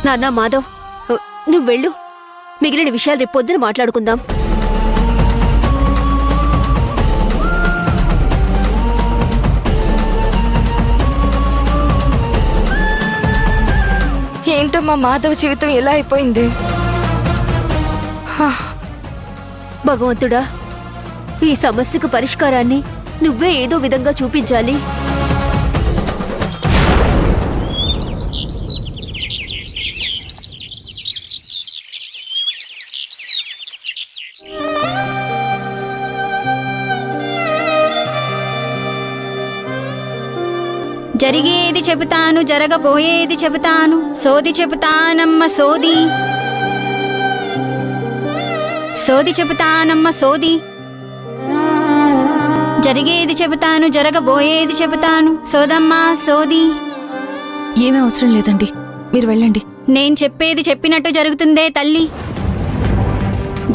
నాన్న మాధవ్, నువ్వు వెళ్ళు. మిగిలిన విషయాలు రేపు పొద్దున మాట్లాడుకుందాం. ఏంటో మా మాధవ్ జీవితం ఎలా అయిపోయింది. భగవంతుడా, ఈ సమస్యకు పరిష్కారాన్ని నువ్వే ఏదో విధంగా చూపించాలి. జరిగేది చెబుతాను, జరగబోయేది చెబుతాను, సోది చెబుతానమ్మ సోది, సోది చెబుతానమ్మ సోది. జరిగేది చెబుతాను, జరగబోయేది చెబుతాను, సోదమ్మా సోది. ఏమీ అవసరం లేదండి, మీరు వెళ్ళండి. నేను చెప్పేది చెప్పినట్టు జరుగుతుందే తల్లి.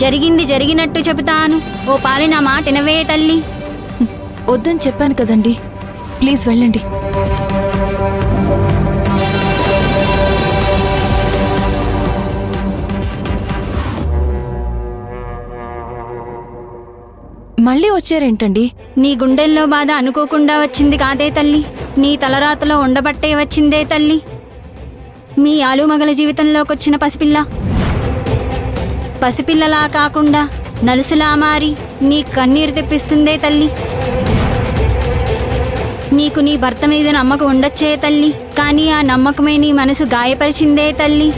జరిగింది జరిగినట్టు చెబుతాను, ఓ పాలి నా మాట వినవే తల్లి. వద్దని చెప్పాను కదండి, ప్లీజ్ వెళ్ళండి. మళ్ళీ వచ్చారేంటండి? నీ గుండెల్లో బాధ అనుకోకుండా వచ్చింది కాదే తల్లి, నీ తలరాతలో ఉండబట్టే వచ్చిందే తల్లి. మీ ఆలుమగల జీవితంలోకొచ్చిన పసిపిల్ల, పసిపిల్లలా కాకుండా నలుసులా మారి నీ కన్నీరు తెప్పిస్తుందే తల్లి. నీకు నీ భర్త మీద నమ్మకం ఉండొచ్చే తల్లి, కానీ ఆ నమ్మకమే నీ మనసు గాయపరిచిందే తల్లి.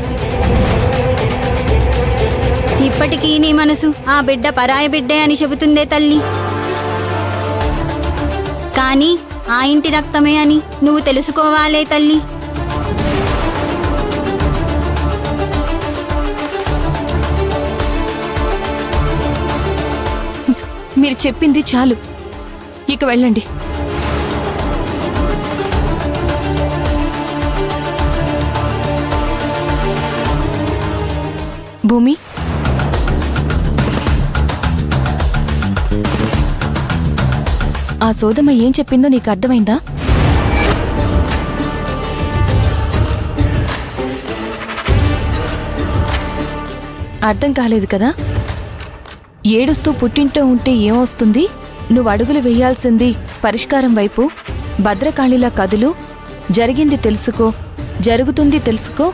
ఇప్పటికీ నీ మనసు ఆ బిడ్డ పరాయి బిడ్డే అని చెబుతుందే తల్లి, కానీ ఆ ఇంటి రక్తమే అని నువ్వు తెలుసుకోవాలే తల్లి. మీరు చెప్పింది చాలు, ఇక వెళ్ళండి. భూమి, ఆ సోదమ్మ ఏం చెప్పిందో నీకు అర్థమైందా? అర్థం కాలేదు కదా? ఏడుస్తూ పుట్టింటూ ఉంటే ఏమొస్తుంది? నువ్వు అడుగులు వేయాల్సింది పరిష్కారం వైపు. భద్రకాళిలా కదులు, జరిగింది తెలుసుకో, జరుగుతుంది తెలుసుకో,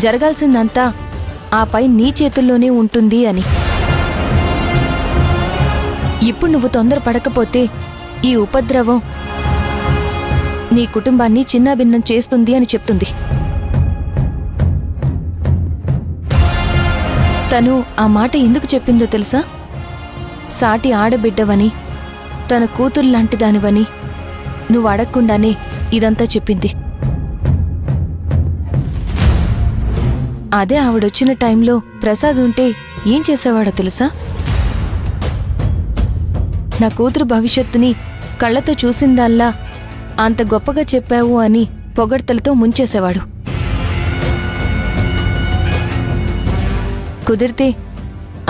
జరగాల్సిందంతా ఆపై నీ చేతుల్లోనే ఉంటుంది అని. ఇప్పుడు నువ్వు తొందరపడకపోతే ఈ ఉపద్రవం నీ కుటుంబాన్ని చిన్నాభిన్నం చేస్తుంది అని చెప్తుంది. తను ఆ మాట ఎందుకు చెప్పిందో తెలుసా? సాటి ఆడబిడ్డవని, తన కూతుర్లాంటి దానివని నువ్వు అడగకుండానే ఇదంతా చెప్పింది. అదే ఆవిడొచ్చిన టైంలో ప్రసాద్ ఉంటే ఏం చేసేవాడో తెలుసా? నా కూతురు భవిష్యత్తుని కళ్ళతో చూసిందల్లా అంత గొప్పగా చెప్పావు అని పొగడ్తలతో ముంచేసేవాడు. కుదిరితే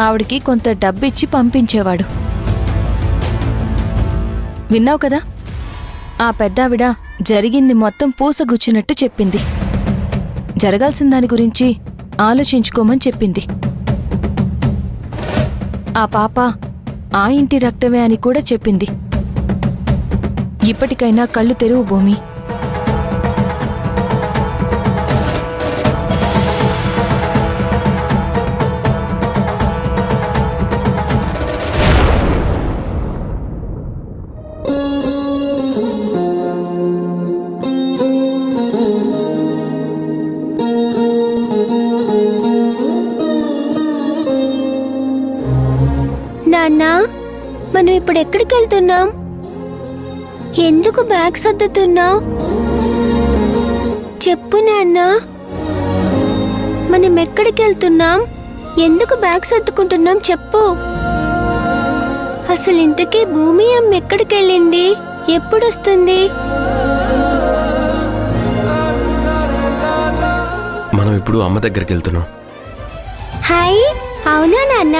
ఆవిడికి కొంత డబ్బిచ్చి పంపించేవాడు. విన్నావు కదా? ఆ పెద్దావిడ జరిగింది మొత్తం పూసగుచ్చినట్టు చెప్పింది. జరగాల్సిన దాని గురించి ఆలోచించుకోమని చెప్పింది. ఆ పాప ఆ ఇంటి రక్తమే అని కూడా చెప్పింది. ఇప్పటికైనా కళ్ళు తెరువు భూమి. నాన్నా, మనం ఇప్పుడు ఎక్కడికి వెళ్తున్నాం? ఎందుకు బ్యాగ్ సర్దుతున్నావు? చెప్పు నాన్నా, మనం ఎక్కడికి వెళ్తున్నాం? ఎందుకు బ్యాగ్ సర్దుకుంటున్నాం చెప్పు. అసలు ఇంతకీ భూమి అమ్మ ఎక్కడికి వెళ్ళింది? ఎప్పుడొస్తుంది? మనం ఇప్పుడు అమ్మ దగ్గరికి వెళ్తున్నాం. హాయ్, అవునా నాన్న?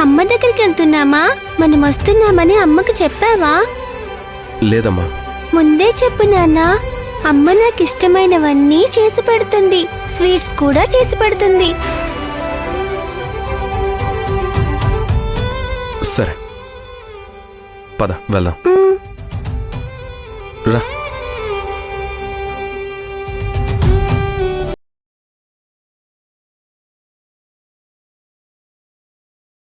అమ్మ దగ్గరికి వెళ్తున్నామా? మనం వస్తున్నామని అమ్మకి చెప్పావా? లేదమ్మా. ముందే చెప్పు నాన్న, అమ్మ నాకు ఇష్టమైనవన్నీ చేసి పెడుతుంది, స్వీట్స్ కూడా చేసి పెడుతుంది. సరే పద వెళ్దాం రా.